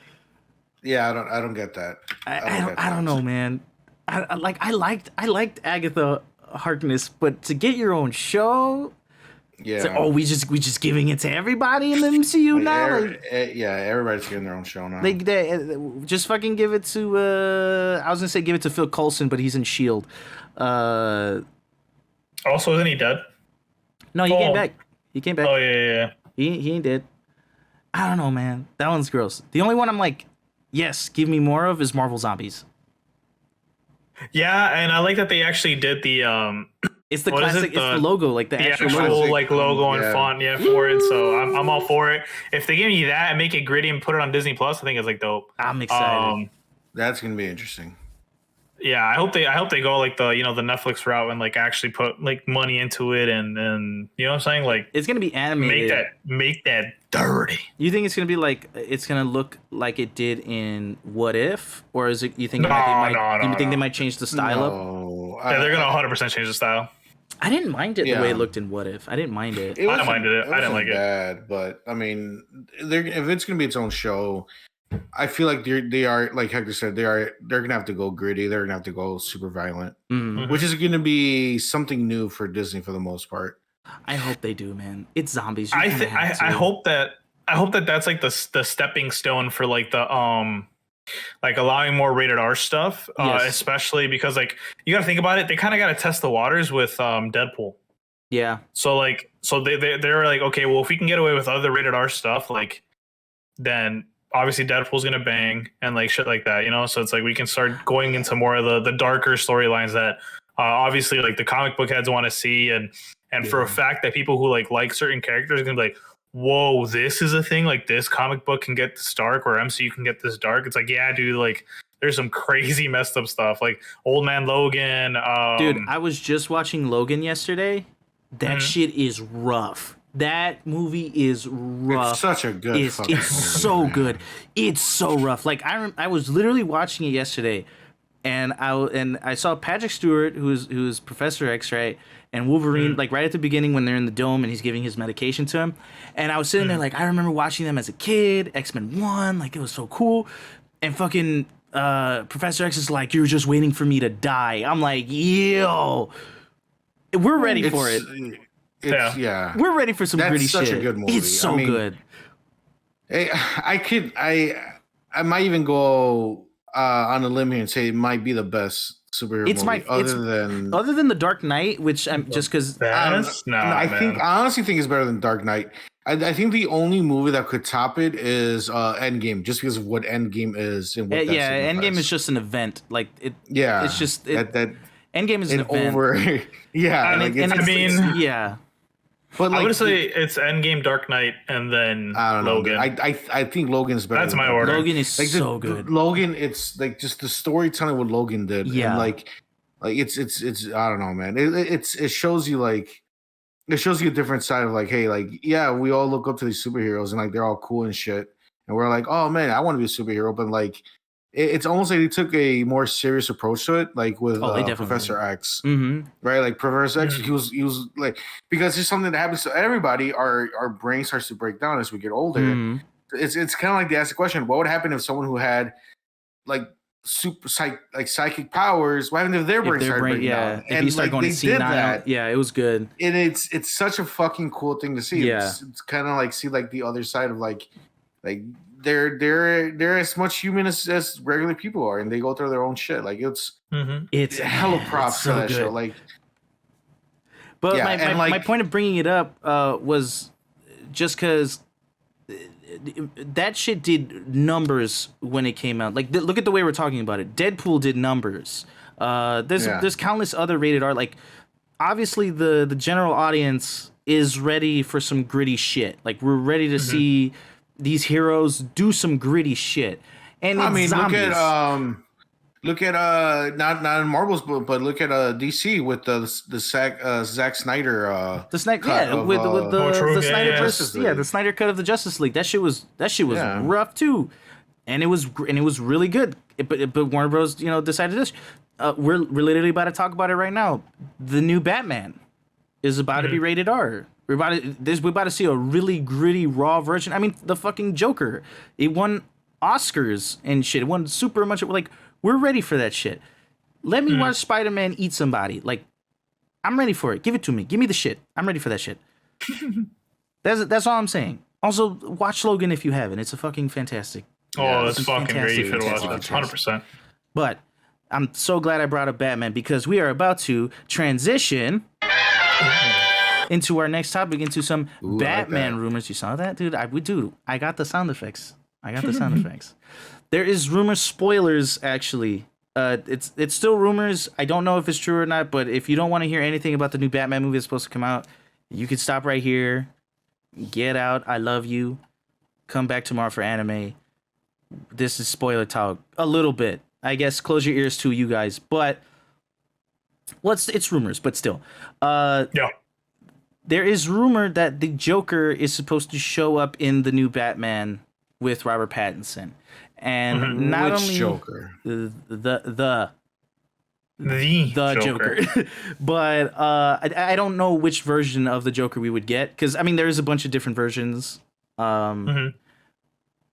Speaker 2: Yeah, I don't get that.
Speaker 1: I don't know, man. I liked Agatha Harkness, but to get your own show,
Speaker 2: yeah.
Speaker 1: Like, we just giving it to everybody in the MCU now.
Speaker 2: Everybody's getting their own show now.
Speaker 1: They just fucking give it to. I was gonna say give it to Phil Coulson, but he's in Shield.
Speaker 3: Also, isn't he dead?
Speaker 1: No, he came back. He came back.
Speaker 3: Oh yeah.
Speaker 1: He ain't dead. I don't know, man. That one's gross. The only one I'm like, yes, give me more of is Marvel Zombies.
Speaker 3: Yeah, and I like that they actually did the
Speaker 1: it's the classic. It's the logo, like the actual
Speaker 3: logo and font, for it. So I'm all for it. If they give me that and make it gritty and put it on Disney Plus, I think it's like dope.
Speaker 1: I'm excited.
Speaker 2: That's gonna be interesting.
Speaker 3: Yeah, I hope they go like the the Netflix route and like actually put like money into it and you know what I'm saying, like
Speaker 1: it's gonna be animated.
Speaker 3: Make that dirty.
Speaker 1: You think it's gonna be like it's gonna look like it did in What If, or is it? You think they might change the style up?
Speaker 3: Yeah, they're gonna 100% change the style.
Speaker 1: I didn't mind it the way it looked in What If. I didn't mind it.
Speaker 3: I minded it. I didn't like
Speaker 2: it. But I mean, if it's gonna be its own show, I feel like they are, like Hector said, they're gonna have to go gritty. They're gonna have to go super violent, which is gonna be something new for Disney for the most part.
Speaker 1: I hope they do, man. It's zombies.
Speaker 3: I hope that's like the stepping stone for like the like allowing more rated R stuff, especially because like you got to think about it. They kind of got to test the waters with Deadpool.
Speaker 1: Yeah.
Speaker 3: So they're like, okay, well, if we can get away with other rated R stuff, like then obviously Deadpool's gonna bang and like shit like that, so it's like we can start going into more of the darker storylines that obviously like the comic book heads want to see, and for a fact that people who like certain characters are gonna be like, whoa, this is a thing, like this comic book can get this dark or MCU can get this dark. It's like, yeah, dude, like there's some crazy messed up stuff like Old Man Logan.
Speaker 1: Dude, I was just watching Logan yesterday. That shit is rough. That movie is rough.
Speaker 2: It's such a good.
Speaker 1: It's so good. It's so rough. Like I was literally watching it yesterday, and I saw Patrick Stewart, who's Professor X, right, and Wolverine, like right at the beginning when they're in the dome and he's giving his medication to him, and I was sitting there like I remember watching them as a kid. X-Men 1, like it was so cool, and fucking Professor X is like, you're just waiting for me to die. I'm like, yo, we're ready for it.
Speaker 2: Yeah,
Speaker 1: we're ready for some gritty shit.
Speaker 2: That's such a good movie.
Speaker 1: It's so good.
Speaker 2: I might even go on a limb here and say it might be the best superhero movie
Speaker 1: other than The Dark Knight, which I'm just because
Speaker 2: I honestly think it's better than Dark Knight. I think the only movie that could top it is Endgame, just because of what Endgame is and what
Speaker 1: Endgame is just an event. Like it. Yeah, it's just that Endgame is an event.
Speaker 2: Yeah,
Speaker 3: But I would say it's Endgame, Dark Knight, and then Logan.
Speaker 2: I think Logan's better.
Speaker 3: That's my order.
Speaker 1: Logan is so good.
Speaker 2: Logan, it's like just the storytelling what Logan did. Yeah, and like it's I don't know, man. It shows you a different side of like, hey, like yeah, we all look up to these superheroes and like they're all cool and shit, and we're like, oh man, I want to be a superhero, but like. It's almost like they took a more serious approach to it, like with Professor X, right? Like Professor X, he was like, because it's something that happens to everybody. Our brain starts to break down as we get older. It's kind of like they ask the question: what would happen if someone who had like psychic powers? What happened if their brain started breaking down?
Speaker 1: And you start going to senile. Yeah, it was good.
Speaker 2: And it's such a fucking cool thing to see. Yeah. It's kind of like see like the other side of like. They're as much human as regular people are, and they go through their own shit. Like it's a hell of props for that show. Like,
Speaker 1: but my point of bringing it up was just because that shit did numbers when it came out. Like, look at the way we're talking about it. Deadpool did numbers. There's countless other rated R. Like, obviously the general audience is ready for some gritty shit. Like, we're ready to see these heroes do some gritty shit. And I mean, zombies.
Speaker 2: look at not in Marvel's but look at DC with the Zack Snyder
Speaker 1: the Snyder the Snyder cut of the Justice League. That shit was rough too. And it was really good. But Warner Bros. Decided this. We're literally about to talk about it right now. The new Batman is about to be rated R. We're about to see a really gritty, raw version. I mean, the fucking Joker. It won Oscars and shit. It won super much. Like, we're ready for that shit. Let me watch Spider-Man eat somebody. Like, I'm ready for it. Give it to me. Give me the shit. I'm ready for that shit. That's all I'm saying. Also, watch Logan if you haven't. It's a fucking fantastic.
Speaker 3: Oh, that's fucking great. You should watch it. 100%.
Speaker 1: But I'm so glad I brought up Batman because we are about to transition into our next topic, into some Batman rumors. You saw that, dude? I got the sound effects. There is rumors, spoilers, actually. It's still rumors. I don't know if it's true or not, but if you don't want to hear anything about the new Batman movie that's supposed to come out, you can stop right here. Get out. I love you. Come back tomorrow for anime. This is spoiler talk. A little bit. I guess close your ears to you guys. But it's rumors, but still. Yeah. There is rumor that the Joker is supposed to show up in the new Batman with Robert Pattinson, and not only
Speaker 2: Joker,
Speaker 1: the Joker, but I don't know which version of the Joker we would get because I mean there is a bunch of different versions.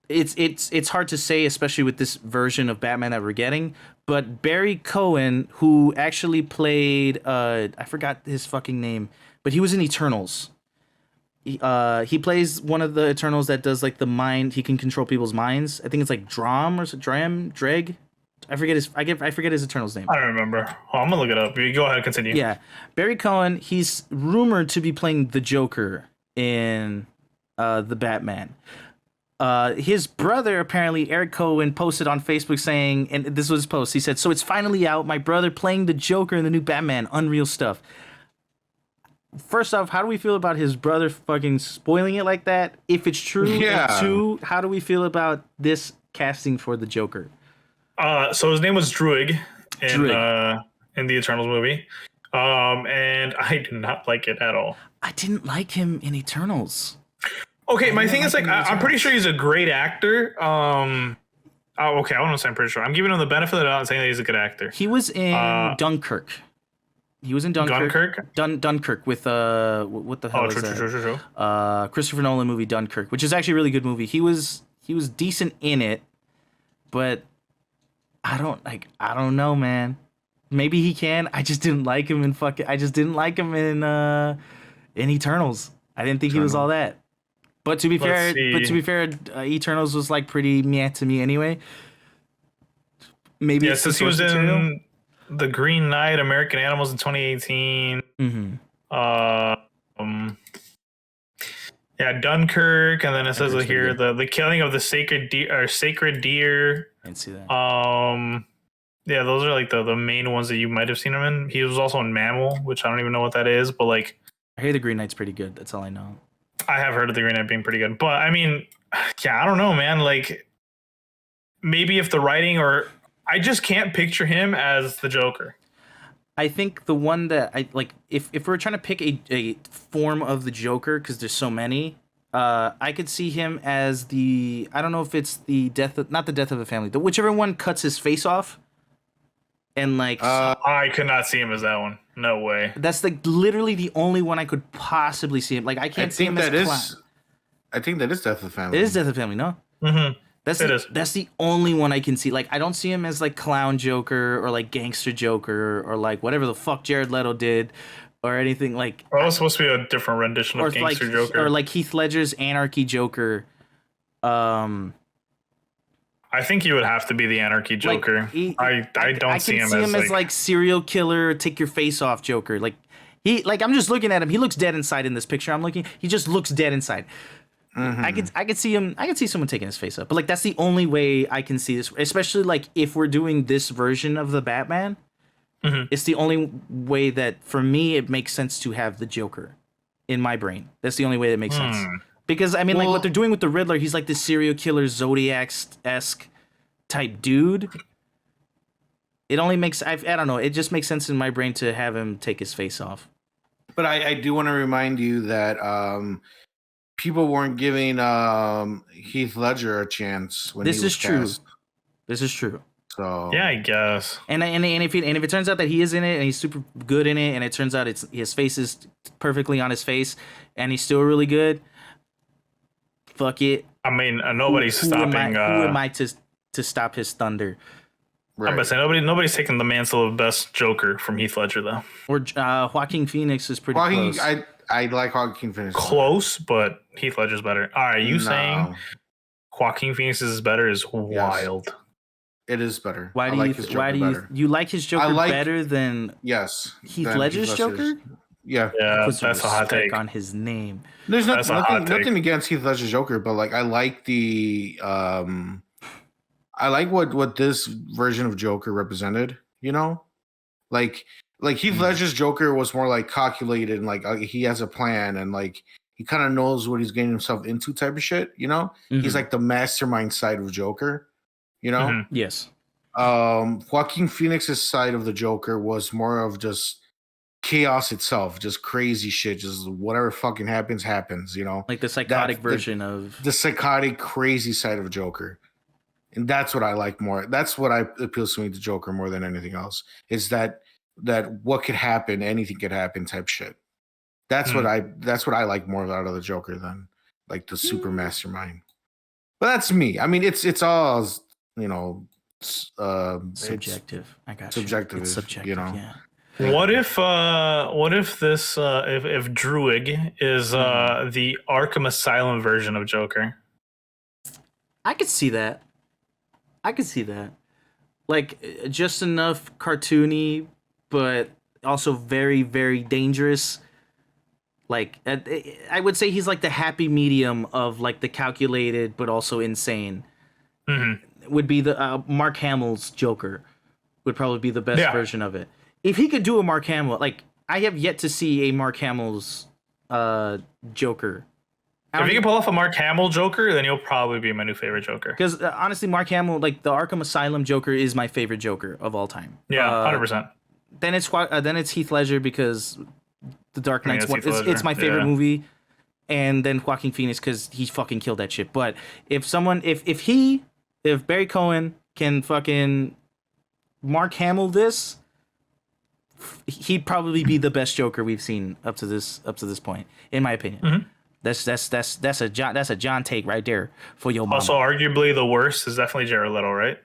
Speaker 1: It's hard to say, especially with this version of Batman that we're getting. But Barry Cohen, who actually played I forgot his fucking name. But he was in Eternals. He plays one of the Eternals that does like the mind. He can control people's minds. I think it's like Dreg. I forget his Eternals name.
Speaker 3: I don't remember. Oh, I'm gonna look it up. You go ahead, continue.
Speaker 1: Yeah, Barry Cohen. He's rumored to be playing the Joker in the Batman. His brother, apparently, Eric Cohen, posted on Facebook saying, and this was his post. He said, "So it's finally out. My brother playing the Joker in the new Batman. Unreal stuff." First off, how do we feel about his brother fucking spoiling it like that? If it's true, and two, how do we feel about this casting for the Joker?
Speaker 3: So his name was Druig in the Eternals movie. And I did not like it at all.
Speaker 1: I didn't like him in Eternals.
Speaker 3: Okay, my thing is like I'm pretty sure he's a great actor. Okay, I wouldn't say I'm pretty sure. I'm giving him the benefit of the doubt, saying that he's a good actor.
Speaker 1: He was in Dunkirk. He was in Dunkirk. Dunkirk with what the hell is that?
Speaker 3: True.
Speaker 1: Christopher Nolan movie Dunkirk, which is actually a really good movie. He was decent in it, but I don't know, man. Maybe he can. I just didn't like him in in Eternals. I didn't think he was all that. But to be fair, Eternals was like pretty meh to me anyway. Maybe
Speaker 3: since he was in The Green Knight, American Animals in 2018. Mm-hmm. Dunkirk, and then it says here the killing of the sacred deer.
Speaker 1: I didn't see that.
Speaker 3: Yeah, those are like the main ones that you might have seen him in. He was also in Mammal, which I don't even know what that is, but like
Speaker 1: I hear The Green Knight's pretty good. That's all I know.
Speaker 3: I have heard of The Green Knight being pretty good, but I mean, yeah, I don't know, man. Like maybe if the writing I just can't picture him as the Joker.
Speaker 1: I think the one that I like, if we're trying to pick a form of the Joker, because there's so many, I could see him as I don't know if it's not the death of a family, whichever one cuts his face off. And like,
Speaker 3: I could not see him as that one. No way.
Speaker 1: That's literally the only one I could possibly see him. Like, I can't see him as clown.
Speaker 2: I think that is Death of the Family.
Speaker 1: It is Death of the Family, no?
Speaker 3: Mm-hmm.
Speaker 1: That's the only one I can see. Like, I don't see him as like clown Joker or like gangster Joker or like whatever the fuck Jared Leto did or anything like.
Speaker 3: Or it was supposed to be a different rendition of gangster Joker.
Speaker 1: Or like Heath Ledger's Anarchy Joker.
Speaker 3: I think he would have to be the Anarchy Joker. Like, I don't see him
Speaker 1: as like serial killer, take your face off Joker. Like I'm just looking at him. He looks dead inside in this picture. He just looks dead inside. Mm-hmm. I could see him. I could see someone taking his face up. But like that's the only way I can see this. Especially like if we're doing this version of the Batman, it's the only way that for me it makes sense to have the Joker in my brain. That's the only way that makes sense. Because, I mean, like, what they're doing with the Riddler, he's like this serial killer, Zodiac-esque type dude. It only makes... I don't know. It just makes sense in my brain to have him take his face off.
Speaker 2: But I do want to remind you that people weren't giving Heath Ledger a chance when
Speaker 1: this
Speaker 2: he was
Speaker 1: is true.
Speaker 2: cast.
Speaker 1: This is true.
Speaker 2: So
Speaker 3: yeah, I guess.
Speaker 1: And if it turns out that he is in it and he's super good in it, and it turns out his face is perfectly on his face, and he's still really good... Fuck it.
Speaker 3: I mean, nobody's stopping.
Speaker 1: Who am I to stop his thunder?
Speaker 3: Right. I'm about to say nobody's taking the mantle of best Joker from Heath Ledger though.
Speaker 1: Or Joaquin Phoenix is pretty close.
Speaker 2: I like Joaquin Phoenix.
Speaker 3: Close, but Heath Ledger's better. All right, you saying Joaquin Phoenix is better is wild.
Speaker 2: It is better.
Speaker 1: Why do you like his Joker better than Heath Ledger's Joker?
Speaker 2: Yeah,
Speaker 3: that's a hot take
Speaker 1: on his name.
Speaker 2: There's nothing against Heath Ledger's Joker, but like I like the I like what this version of Joker represented. You know, like Heath Ledger's Joker was more like calculated and like he has a plan and like he kind of knows what he's getting himself into type of shit. You know, he's like the mastermind side of Joker. You know,
Speaker 1: yes.
Speaker 2: Joaquin Phoenix's side of the Joker was more of just chaos itself, just crazy shit, just whatever fucking happens, you know,
Speaker 1: like the psychotic version of
Speaker 2: the psychotic crazy side of Joker. And that's what I like more. That's what appeals to me to Joker more than anything else. Is that what could happen, anything could happen type shit. That's what I like more out of the Joker than like the super mastermind. But that's me. I mean, it's all, you know,
Speaker 1: subjective. I got
Speaker 2: subjective.
Speaker 1: It's subjective,
Speaker 2: you know.
Speaker 1: Yeah.
Speaker 3: What if this if Druig is the Arkham Asylum version of Joker?
Speaker 1: I could see that. Like just enough cartoony, but also very, very dangerous. Like I would say he's like the happy medium of like the calculated but also insane. Would be the Mark Hamill's Joker. Would probably be the best version of it. If he could do a Mark Hamill, like I have yet to see a Mark Hamill's Joker.
Speaker 3: If he can pull off a Mark Hamill Joker, then he'll probably be my new favorite Joker.
Speaker 1: Because honestly, Mark Hamill, like the Arkham Asylum Joker, is my favorite Joker of all time.
Speaker 3: Yeah, 100%.
Speaker 1: then it's Heath Ledger because The Dark Knight's it's my favorite
Speaker 3: Yeah.
Speaker 1: movie, and then Joaquin Phoenix because he fucking killed that shit. But if Barry Cohen can fucking Mark Hamill this, he'd probably be the best Joker we've seen up to this point, in my opinion.
Speaker 3: Mm-hmm.
Speaker 1: That's a John take right there for your mama.
Speaker 3: Also, arguably the worst is definitely Jared Leto, right?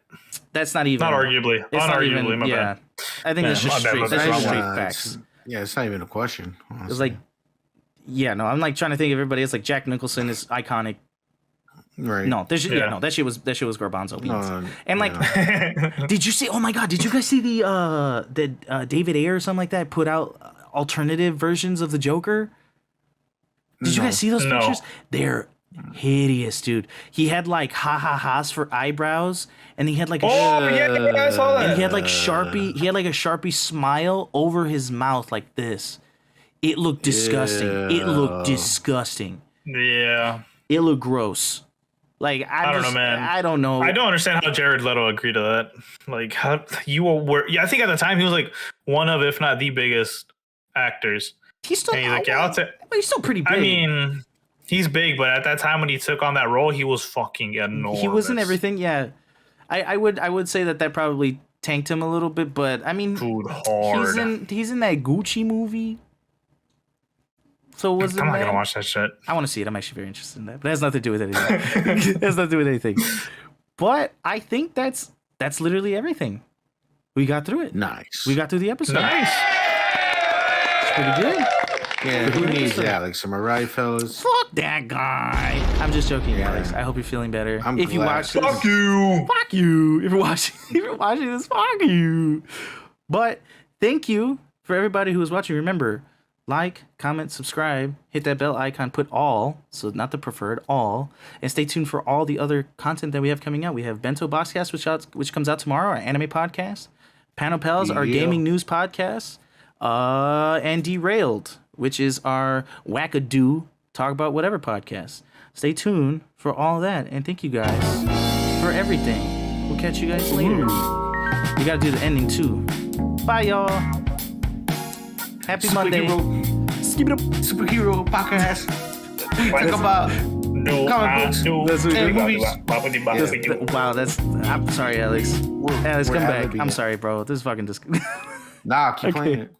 Speaker 1: That's not even.
Speaker 3: Not arguably.
Speaker 1: It's not
Speaker 3: Unarguably,
Speaker 1: even,
Speaker 3: my
Speaker 1: yeah.
Speaker 3: bad.
Speaker 1: I think that's
Speaker 3: Yeah,
Speaker 1: just
Speaker 3: my bad,
Speaker 1: straight.
Speaker 3: my
Speaker 1: That's
Speaker 3: bad.
Speaker 1: just straight
Speaker 2: Yeah,
Speaker 1: facts.
Speaker 2: it's not even a question. Honestly.
Speaker 1: It's like, yeah, no, I'm like trying to think of everybody. It's like Jack Nicholson is iconic.
Speaker 2: right.
Speaker 1: No, that shit was garbanzo beans.
Speaker 2: No,
Speaker 1: And like, did you see? Oh my god, did you guys see the David Ayer or something like that put out alternative versions of the Joker? Did you guys see those
Speaker 3: No.
Speaker 1: pictures? They're hideous, dude. He had like ha-ha-has for eyebrows, and he had like
Speaker 3: I saw that.
Speaker 1: and he had like a Sharpie smile over his mouth like this. It looked disgusting. It looked disgusting.
Speaker 3: Yeah.
Speaker 1: It looked gross. Like I
Speaker 3: don't know, man.
Speaker 1: I don't know.
Speaker 3: I don't understand how Jared Leto agreed to that. Like, how you were? Yeah, I think at the time he was like one of, if not the biggest actors.
Speaker 1: He's still.
Speaker 3: And he's like, yeah, I'll take.
Speaker 1: But he's still pretty big.
Speaker 3: I mean, he's big, but at that time when he took on that role, he was fucking enormous.
Speaker 1: he was in everything. Yeah, I would say that probably tanked him a little bit. But I mean,
Speaker 3: Dude, hard.
Speaker 1: he's in that Gucci movie. So was
Speaker 3: I'm not gonna watch that shit.
Speaker 1: I want to see it. I'm actually very interested in that. But it has nothing to do with anything. It has nothing to do with anything. But I think that's literally everything. We got through it.
Speaker 2: Nice.
Speaker 1: We got through the episode.
Speaker 3: Nice.
Speaker 1: It's pretty good.
Speaker 2: Yeah, who needs Alex? Am I right, fellas?
Speaker 1: Fuck that guy. I'm just joking, Alex. I hope you're feeling better.
Speaker 2: I'm
Speaker 1: if you
Speaker 2: glad.
Speaker 1: watch this,
Speaker 3: Fuck you.
Speaker 1: fuck you. If you're watching this, fuck you. But thank you for everybody who was watching. Remember, like, comment, subscribe, hit that bell icon, put all, so not the preferred, all, and stay tuned for all the other content that we have coming out. We have Bento Boxcast, which comes out tomorrow, our anime podcast, Panel Pals, our gaming news podcast, and Derailed, which is our wackadoo, talk about whatever podcast. Stay tuned for all that, and thank you guys for everything. We'll catch you guys later. You gotta do the ending too. Bye, y'all. Happy Monday. Skip it up.
Speaker 2: Superhero podcast. Talk about comic books. And movies.
Speaker 1: Wow, I'm sorry, Alex. Alex, come back. I'm sorry, bro. This is fucking disgusting.
Speaker 2: Nah, keep playing it.